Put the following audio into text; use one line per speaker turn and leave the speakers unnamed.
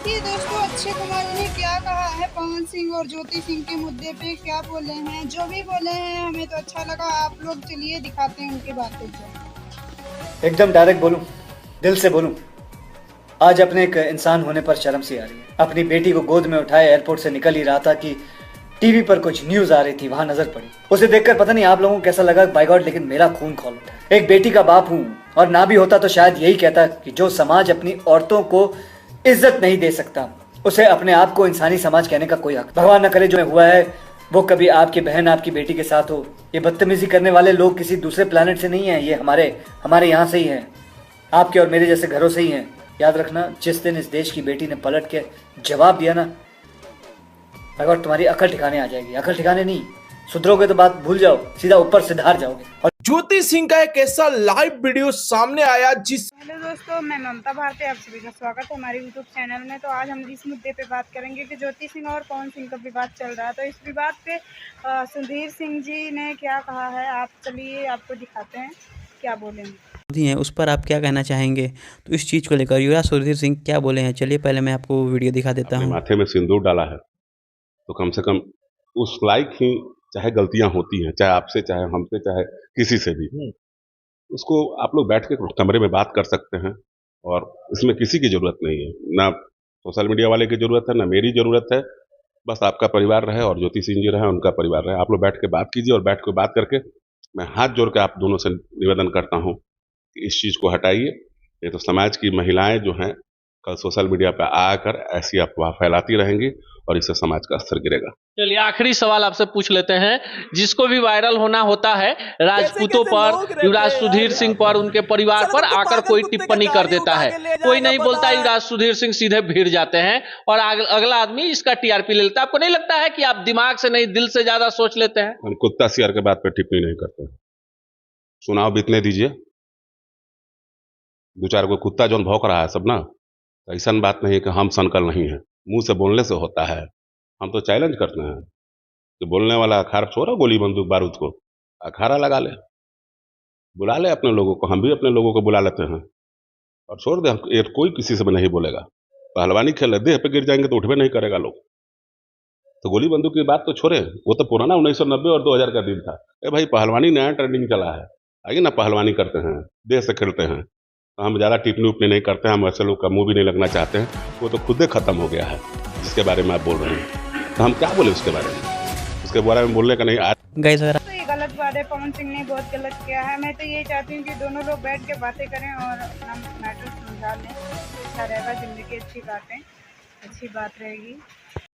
देखिए दोस्तों, अक्षय कुमार ने क्या कहा है पवन सिंह और ज्योति सिंह के मुद्दे पे, क्या बोले हैं। जो भी बोले हैं हमें तो अच्छा लगा। आप लोग चलिए दिखाते हैं उनकी बातें। जो
एकदम डायरेक्ट बोलूं, दिल से बोलूं, आज अपने एक इंसान होने पर शर्म सी आ रही है। अपनी बेटी को गोद में उठाए एयरपोर्ट से निकल ही रहा था कि टीवी पर कुछ न्यूज आ रही थी, वहां नजर पड़ी। उसे देखकर पता नहीं आप लोगों को कैसा लगा, बाय गॉड, लेकिन मेरा खून खौल उठा। एक बेटी का बाप हूं, और ना भी होता तो शायद यही कहता कि जो समाज अपनी औरतों को इज्जत नहीं दे सकता, उसे अपने आप को इंसानी समाज कहने का कोई हक। भगवान न करे जो हुआ है वो कभी आपकी बहन, आपकी बेटी के साथ हो। ये बदतमीजी करने वाले लोग किसी दूसरे प्लेनेट से नहीं है, ये हमारे यहाँ से ही हैं, आपके और मेरे जैसे घरों से ही हैं। याद रखना, जिस दिन इस देश की बेटी ने पलट के जवाब दिया ना, अगर तुम्हारी अकल ठिकाने आ जाएगी। अकल ठिकाने नहीं, सुधरोगे तो बात भूल जाओ, सीधा ऊपर सिधार जाओगे। और
ज्योति सिंह का एक ऐसा लाइव वीडियो सामने आया जिस
हेलो दोस्तों, मैं ममता भारती, आप सभी का स्वागत है हमारे यूट्यूब चैनल में। तो आज हम इस मुद्दे पे बात करेंगे कि ज्योति सिंह और पवन सिंह का विवाद चल रहा है। तो इस विवाद पे सुधीर सिंह जी ने क्या कहा है, आप चलिए आपको दिखाते हैं क्या बोलेंगे
हैं, उस पर आप क्या कहना चाहेंगे। तो इस चीज़ को लेकर युवराज सुधीर सिंह क्या बोले हैं, चलिए पहले मैं आपको वीडियो दिखा देता हूँ।
माथे में सिंदूर डाला है तो कम से कम उस लायक ही, चाहे गलतियां होती हैं, चाहे आपसे, चाहे हमसे, चाहे किसी से भी, उसको आप लोग बैठ के कमरे में बात कर सकते हैं। और इसमें किसी की जरूरत नहीं है, ना सोशल मीडिया वाले की जरूरत है, ना मेरी जरूरत है। बस आपका परिवार रहे और ज्योति सिंह जी रहे, उनका परिवार रहे। आप लोग बैठ के बात कीजिए, और बैठ के बात करके मैं हाथ जोड़ के आप दोनों से निवेदन करता हूँ कि इस चीज़ को हटाइए। ये तो समाज की महिलाएं जो हैं कल सोशल मीडिया पर आकर ऐसी अफवाह फैलाती रहेंगी और इससे समाज का स्तर गिरेगा।
चलिए आखिरी सवाल आपसे पूछ लेते हैं। जिसको भी वायरल होना होता है, राजपूतों पर, युवराज सुधीर सिंह पर, उनके परिवार पर आकर कोई टिप्पणी कर देता है। कोई नहीं बोलता युवराज सुधीर सिंह सीधे भिड़ जाते हैं और अगला आदमी इसका टीआरपी ले लेता है। आपको नहीं लगता है कि आप दिमाग से नहीं दिल से ज्यादा सोच लेते हैं?
हम कुत्ता सियार के बात पर टिप्पणी नहीं करते। चुनाव बीतने दीजिए, दो चार को कुत्ता जो भौंक रहा है सब ना, ऐसा बात नहीं है कि हम सनकल नहीं है, मुंह से बोलने से होता है। हम तो चैलेंज करते हैं कि बोलने वाला अखाड़ा छोड़ो, गोली बंदूक बारूद को अखाड़ा लगा ले, बुला ले अपने लोगों को। हम भी अपने लोगों को बुला लेते हैं और छोड़ दे। कोई किसी से भी नहीं बोलेगा। पहलवानी खेल, देह पे गिर जाएंगे तो उठबे नहीं करेगा लोग। तो गोली बंदूक की बात तो छोड़े, वो तो पुराना 1990 और 2000 का दिन था। भाई, पहलवानी नया ट्रेंडिंग चला है, आइए ना पहलवानी करते हैं, देह से खेलते हैं। हम ज़्यादा टिप्पणी उपनी नहीं करते हैं, हम ऐसे लोग का मुंह भी नहीं लगना चाहते हैं। वो तो खुद ही खत्म हो गया है जिसके बारे में आप बोल रहे हैं, तो हम क्या बोले उसके बारे में? उसके बारे में बोलने का नहीं।
तो ये गलत बात है, पवन सिंह ने बहुत गलत किया है। मैं तो ये चाहती हूँ कि दोनों लोग बैठ के बातें करें और अपना मैटर समझा लें। अच्छा रहेगा, जिंदगी अच्छी बात रहेगी।